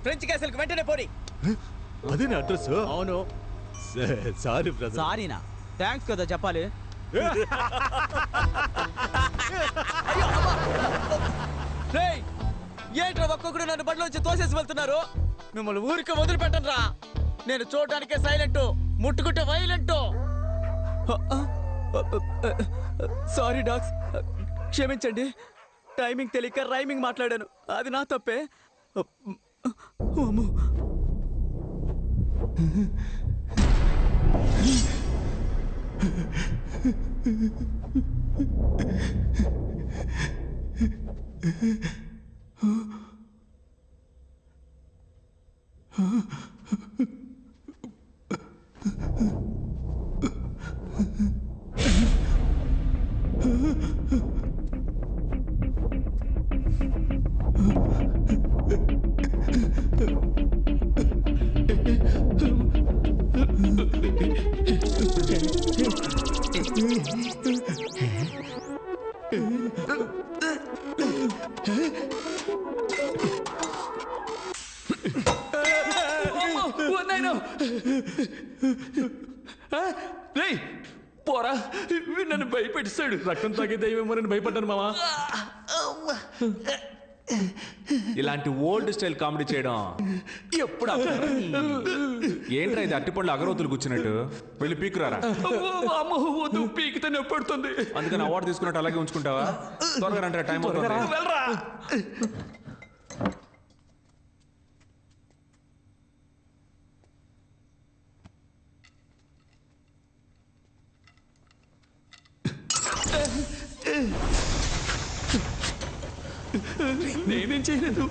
French castle కి వెంటనే పోనీ. అదే నా అడ్రస్. అవును. Sorry brother. సారీనా? థ్యాంక్స్ కదా చెప్పాలి. ఏంట్రా ఒక్కొక్కడు నన్ను బండిలోంచి తోసేసి వెళ్తున్నారు? మిమ్మల్ని ఊరికి వదిలిపెట్టను రా. నేను చూడడానికే సైలెంట్, ముట్టుకుంటే వైలెంట్. సారీ డాగ్స్, క్షమించండి. టైమింగ్ తెలియక రైమింగ్ మాట్లాడాను, అది నా తప్పే. పోరా, నన్ను భయపెట్టిస్తాడు. రక్తం తాగే దయ్యమేమో నన్ను భయపడ్డాను మావా. ఇలాంటి ఓల్డ్ స్టైల్ కామెడీ చేయడం ఎప్పుడు ఏంట్రా ఇది? అట్టిపళ్ళు అగరవతులు కూర్చున్నట్టు. వెళ్ళి పీకురారా. పీకితే నొప్పడుతుంది. అందుకని అవార్డు తీసుకున్నట్టు అలాగే ఉంచుకుంటావా? త్వరగా రండి, టైం అవుతుంది. నేనేం చేయలేదు.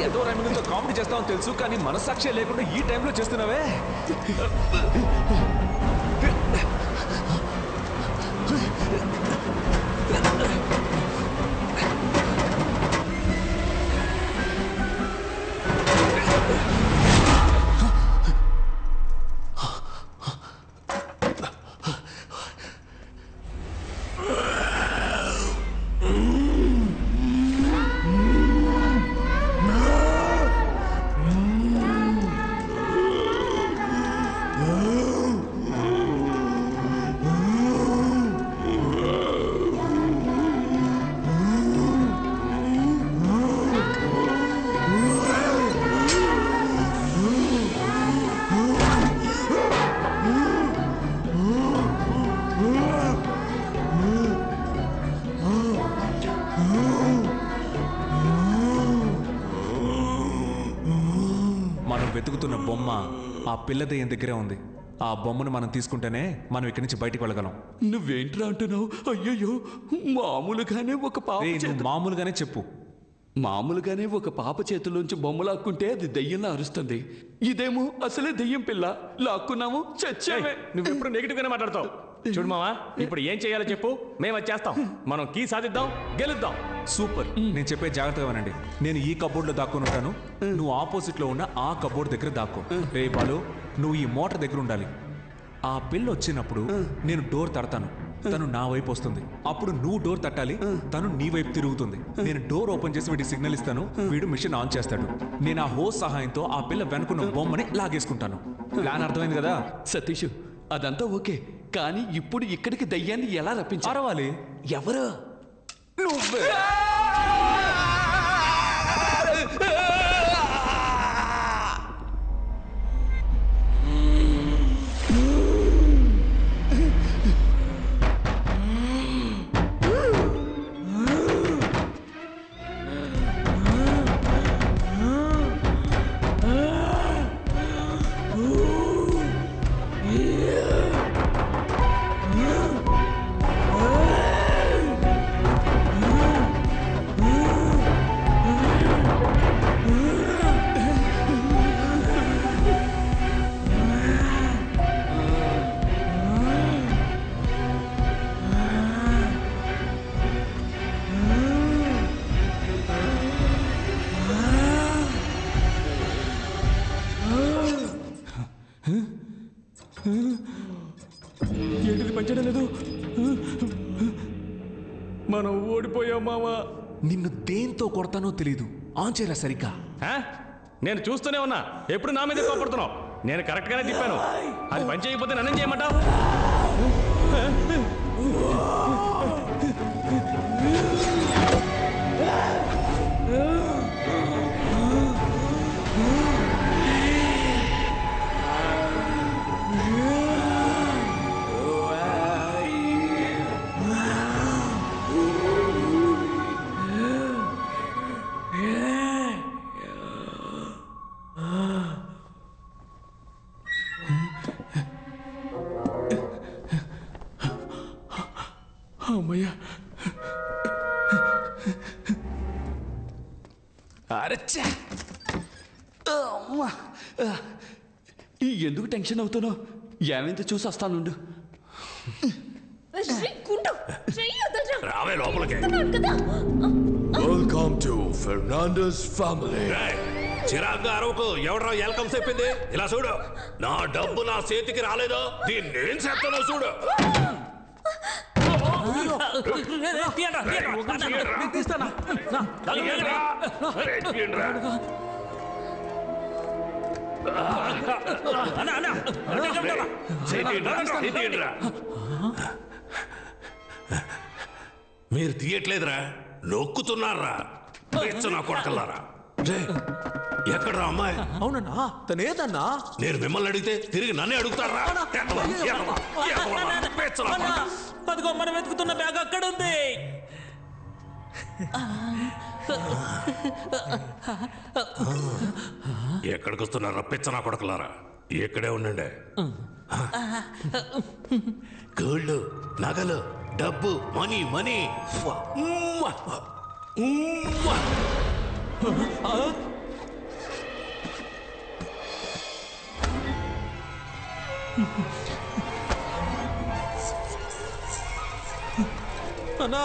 ఎంతో రైమింగ్తో కామెడీ చేస్తామని తెలుసు, కానీ మనస్సాక్షి లేకుండా ఈ టైంలో చేస్తున్నావే. వెతుకుతున్న బొమ్మ ఆ పిల్ల దెయ్యం దగ్గరే ఉంది. ఆ బొమ్మను మనం తీసుకుంటేనే మనం ఇక్కడి నుంచి బయటికి వెళ్ళగలం. నువ్వేంట్రా అంటున్నావు? అయ్యయ్యో, మామూలుగానే ఒక పాప మామూలుగానే చెప్పు. మామూలుగానే ఒక పాప చేతుల్లోంచి బొమ్మ లాక్కుంటే అది దెయ్యంలా అరుస్తుంది. ఇదేమో అసలే దెయ్యం పిల్ల, లాక్కున్నాము చచ్చావే. నువ్వు ఇప్పుడు నెగిటివ్ గానే మాట్లాడతావు. చూడు మావా, ఇప్పుడు ఏం చేయాలో చెప్పు, మేము అది చేస్తాం. మనం కీ సాధిద్దాం, గెలుద్దాం. సూపర్. నేను చెప్పే జాగ్రత్తగా వినండి. నేను ఈ కబోర్డ్ లో దాక్కుని ఉంటాను, నువ్వు ఆపోజిట్ లో ఉన్న ఆ కబోర్డ్ దగ్గర దాక్కో. రే బాలు, నువ్వు ఈ మోటార్ దగ్గర ఉండాలి. ఆ పిల్ల వచ్చినప్పుడు నేను డోర్ తడతాను, తను నా వైపు వస్తుంది. అప్పుడు నువ్వు డోర్ తట్టాలి, తను నీ వైపు తిరుగుతుంది. నేను డోర్ ఓపెన్ చేసి వీడికి సిగ్నల్ ఇస్తాను, వీడు మిషన్ ఆన్ చేస్తాడు. నేను ఆ హోస్ సహాయంతో ఆ పిల్ల వెనుకున్న బొమ్మని లాగేసుకుంటాను. ప్లాన్ అర్థమైంది కదా సతీష్? అదంతా ఓకే, కానీ ఇప్పుడు ఇక్కడికి దయ్యాన్ని ఎలా రప్పించాలి? ఎవరు? నువ్వే. ఓడిపోయావు మావా. నిన్ను దేంతో కొడతానో తెలీదు. ఆన్ చేయరా సరిగ్గా. నేను చూస్తూనే ఉన్నా, ఎప్పుడు నా మీద కోపడుతున్నావు. నేను కరెక్ట్ గానే తిప్పాను. అది పని చేయకపోతే నన్ను చేయమంటావు? అమ్మయ్యా. అరచ్చా. ఎందుకు టెన్షన్ అవుతున్నావు? ఏమైందో చూసి వస్తానుండు. రావే లోపలికి. Welcome to Fernandes family. చిరాగ్గా అరవకు. ఎవడరా వెల్కమ్ చెప్పింది? ఇలా చూడు, నా డబ్బు నా చేతికి రాలేదు, దీన్ని ఏం చేస్తానో చూడు. మీరు తీయట్లేదురా, నొక్కుతున్నారా? నా కొడకల్లారా. ఎక్కడ్రా అమ్మాయి? అవునన్నా, తనేదన్నా? నేను మిమ్మల్ని అడిగితే తిరిగి నన్నే అడుగుతారా? అదిగో మనం వెతుకుతున్న బ్యాగ్ అక్కడ ఉంది. ఎక్కడికి వస్తున్నారా పిచ్చనా కొడకలారా? ఎక్కడే ఉండండి. గోల్డ్, నగలు, డబ్బు, మనీ మనీ. అన్నా,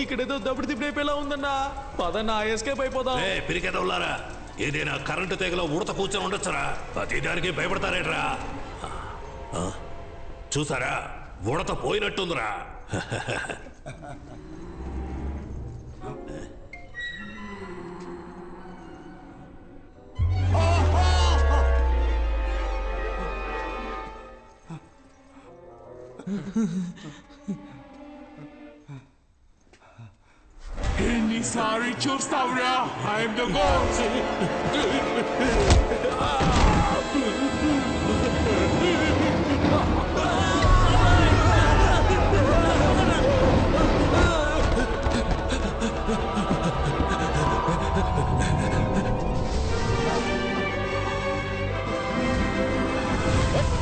ఇక్కడేదో దప్పుడు తిప్పుడు అయిపోయేలా ఉందన్నా. పదన్నా, ఎస్కేప్ అయిపోదాం. పిరికెదవులారా, ఏదైనా కరెంటు తీగలో ఉడత కూర్చొని ఉండొచ్చురా. ప్రతి దానికి భయపడతారేట్రా? చూసారా, ఉడత పోయినట్టుందిరా. ఎన్నిసారి చూస్తావురా? I'm the god.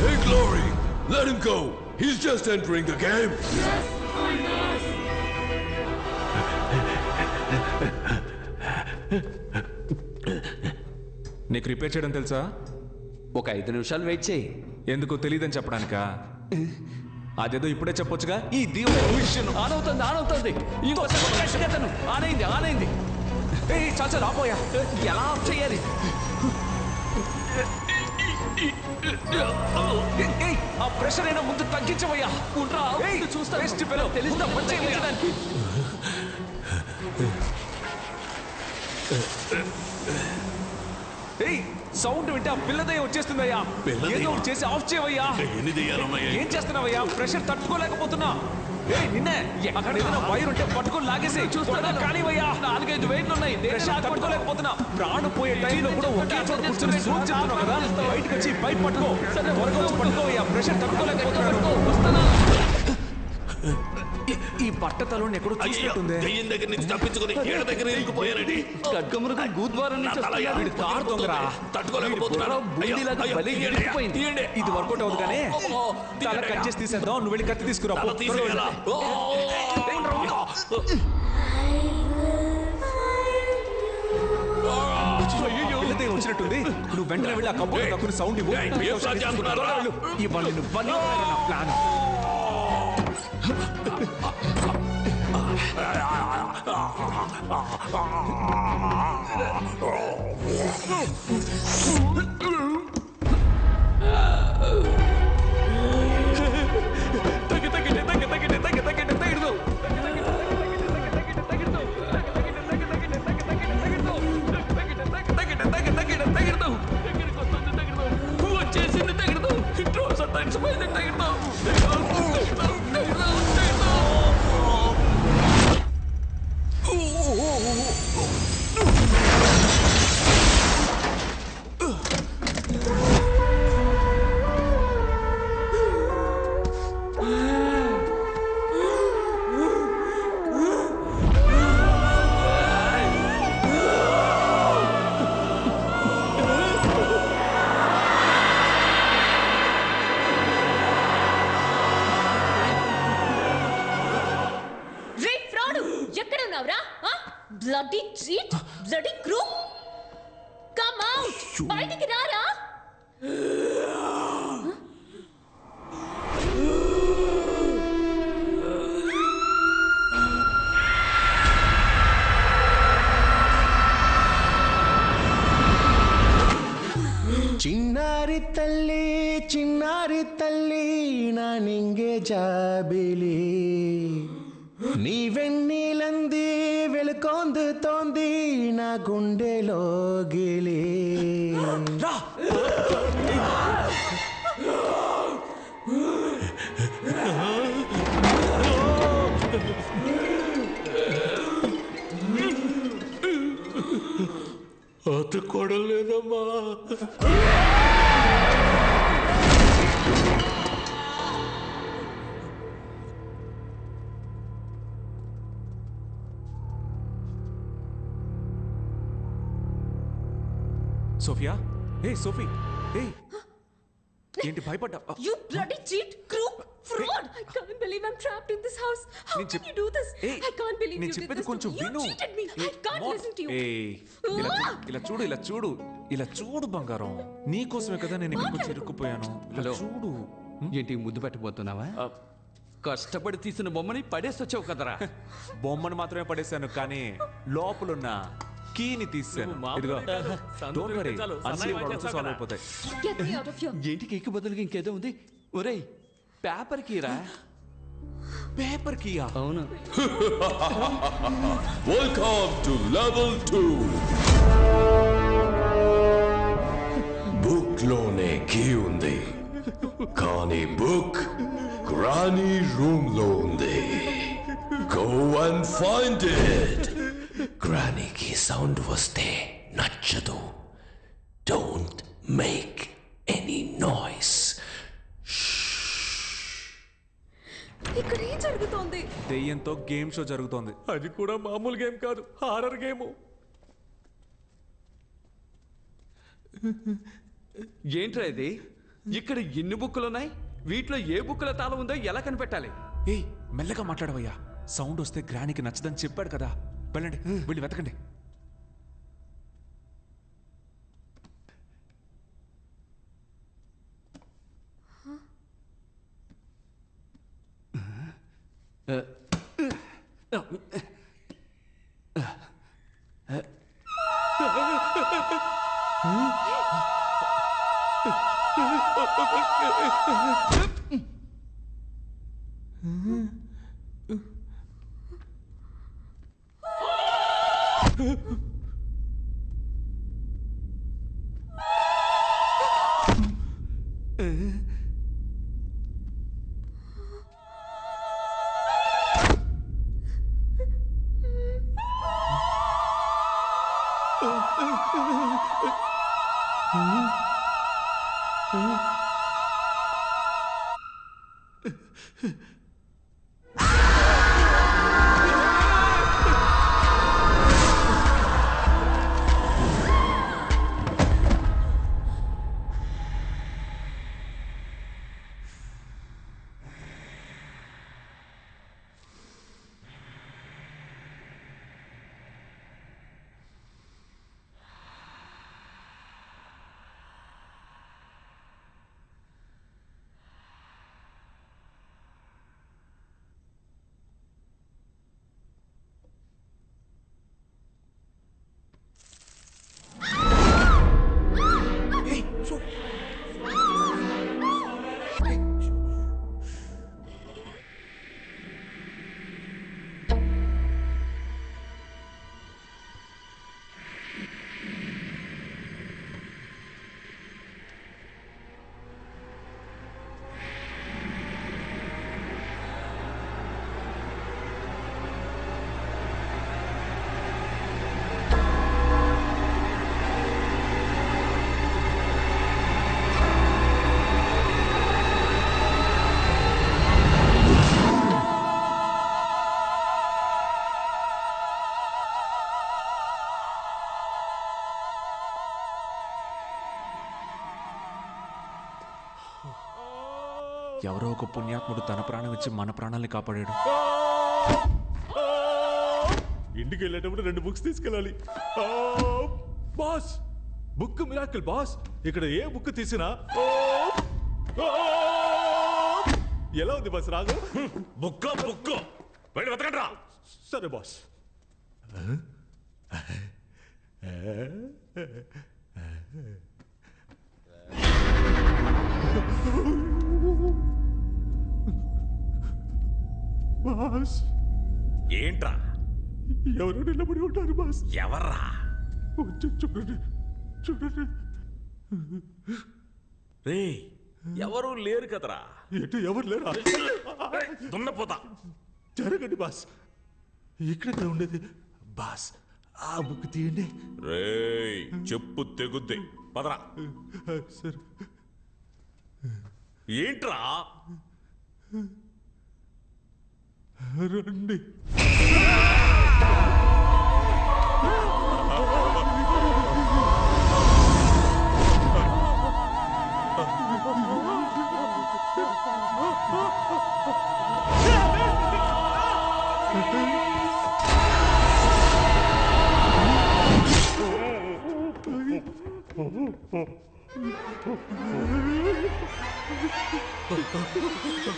Hey, Glory, let him go. He's just entering the game. నీకు రిపేర్ చేయడం తెలుసా? ఒక 5 నిమిషాలు వెయిట్ చేయి. ఎందుకు తెలియదని చెప్పడానికా? అదేదో ఇప్పుడే చెప్పొచ్చుగా. ఈ దీవుడు ఆన్ అవుతుంది. ఇంకోసారి ఆనైంది. చాచా రాపోయా. ఎలా ఆఫ్ చేయాలి? ఆ ప్రెషర్ అయినా ముందు తగ్గించవయ్యా. చూస్తా తెలుస్తా పనిచేయడానికి. సౌండ్ వింటే ఆ పిల్లదయ్య వచ్చేస్తుందయ్యా. ఏదో చేసి ఆఫ్ చేయవయ్యా. ఎన్ని దెయ్యాలున్నాయి? ఏం చేస్తున్నావయ్యా? ప్రెషర్ తట్టుకోలేకపోతున్నా. నిన్నే అక్కడ ఏదైనా వైర్ ఉంటే పట్టుకొని లాగేసి చూస్తున్నా. కానివయ్యా, 4-5 వైర్లు ఉన్నాయి. ప్రెషర్ తట్టుకోలేకపోతున్నా. ప్రాణం పోయే టైంలో కూడా ఒకే చోట కూర్చొని సూట్ చేస్తున్నావు కదా. బయటకు వచ్చి బయట పట్టుకో. త్వరగా వచ్చి పట్టుకోవయ్యా. ప్రెషర్ తట్టుకోలేకపోతున్నాను. ఈ బట్టతలో ఎక్కడో చూసినట్టుంది. దెయ్యం దగ్గర నుంచి తప్పించుకుని ఏడ దగ్గర ఇరుక్కుపోయానండి. ఖడ్గమృగం గూద్వారం నుంచి కారు దొంగరా, తట్టుకోలేకపోతున్నాను. ఇది వర్కౌట్ అవుతుంది కానీ తల కట్ చేసి తీసేద్దాం. నువ్వు వెళ్ళి కత్తి తీసుకురా. తీసేయాలా? వచ్చినట్టుంది. నువ్వు వెంటనే వెళ్ళి ఆ కబోర్డ్ తక్కువ సౌండ్ ఇవ్వు. ఇవ్వాలి నా ప్లాన్. బయటికి రారా? ಚಿನ್ನಾರಿ ತಲ್ಲಿ ನಾನಿಂಗೆ ಜಾಬಿಲಿ నీవెన్నీలంది వెలుకొందు తోంది నా గుండెలోగిలి అతుక్కోవడం లేదమ్మా. సోఫియా, ఏ సోఫీ, ఏ ఏంటి భయపడ్డా? You bloody cheat, crook, fraud! I can't believe I'm trapped in this house. How can you do this? I can't believe you did this to me. You cheated me. I can't listen to you. ఇలా చూడు బంగారం, నీకోసమే కదా నేను ఇక్కడికి వచ్చి ఇరుక్కుపోయాను. ఇలా చూడు. ఏంటి ముద్దు పెట్టబోతున్నావా? కష్టపడి తీసిన బొమ్మని పడేసి వచ్చావు కదరా. బొమ్మను మాత్రమే పడేశాను, కానీ లోపలున్న కీని తీసాను. ఇదిగో, డోంట్ వరీ, అన్ని ప్రాబ్లమ్స్ సాల్వ్ అయిపోతాయి. Get me out of here. ఏంటి కేక్ బదులుగా ఇంకేదో ఉంది? ఒరేయ్, పేపర్ కీరా. Paper Kia? అవును. Welcome to level 2. బుక్ లోనే కీ ఉంది, కానీ బుక్ గ్రానీ రూమ్ లో ఉంది. Go and find it. గ్రానీకి సౌండ్ వస్తే నచ్చదు. Don't make any noise. ఇక్కడ ఏం జరుగుతోంది? దెయ్యంతో గేమ్ షో జరుగుతోంది. అది కూడా మామూలు గేమ్ కాదు, హారర్ గేమ్. ఏంట్రా ఇది? ఇక్కడ ఎన్ని బుక్కులు ఉన్నాయి? వీటిలో ఏ బుక్కుల తాళం ఉందో ఎలా కనిపెట్టాలి? ఏయ్, మెల్లగా మాట్లాడవయ్యా. సౌండ్ వస్తే గ్రానీకి నచ్చదని చెప్పాడు కదా. వెళ్ళండి, వెళ్ళి వెతకండి. ఎవరో ఒక పుణ్యాత్ముడు తన ప్రాణం ఇచ్చి మన ప్రాణాల్ని కాపాడాడు. ఇంటికి వెళ్ళేటప్పుడు 2 బుక్స్ తీసుకెళ్ళాలి. Boss, book miracle boss. ఇక్కడ ఏ బుక్ తీసినా ఎలా ఉంది బాస్ రాగు? బుక్క బుక్ వెళ్ళి వెతకండ్రా. సరే బాస్. బాస్ ఏంట్రా? ఎవరు నిలబడి ఉంటారు బాస్? ఎవర్రా? చూడండి చూడండి. రే ఎవరు లేరు కదరా. ఎటు ఎవరు లేరా? దున్నపోతా. జరగండి బాస్. ఇక్కడ ఉండేది బాస్. ఆ బుక్ తీయండి. రే చెప్పు తెగుద్ది. పదరా. సరే. ఏంట్రా? రండి.